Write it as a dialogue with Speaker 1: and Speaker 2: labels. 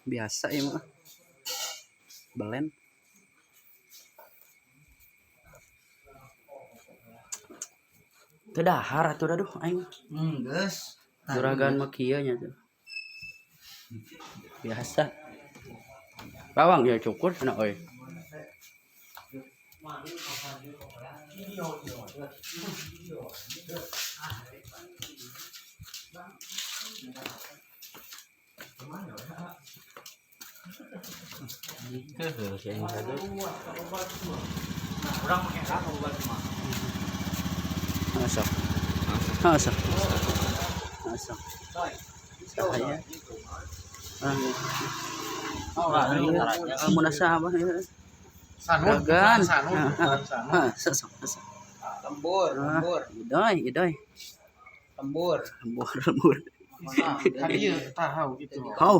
Speaker 1: biasa ya mah. Belen. Teu dahar atuh aduh aing.
Speaker 2: Geus.
Speaker 1: Juragan mah kieu nya tuh. Biasa. Bawang ya cukur cenah euy. Masak. Masak. Masak. Saya. Kamu nasa apa ya? Juragan. Masak.
Speaker 2: Lembur.
Speaker 1: Idoi.
Speaker 2: Lembur.
Speaker 1: Lembur.
Speaker 2: Kan ieu tahu gitu.
Speaker 1: Hau.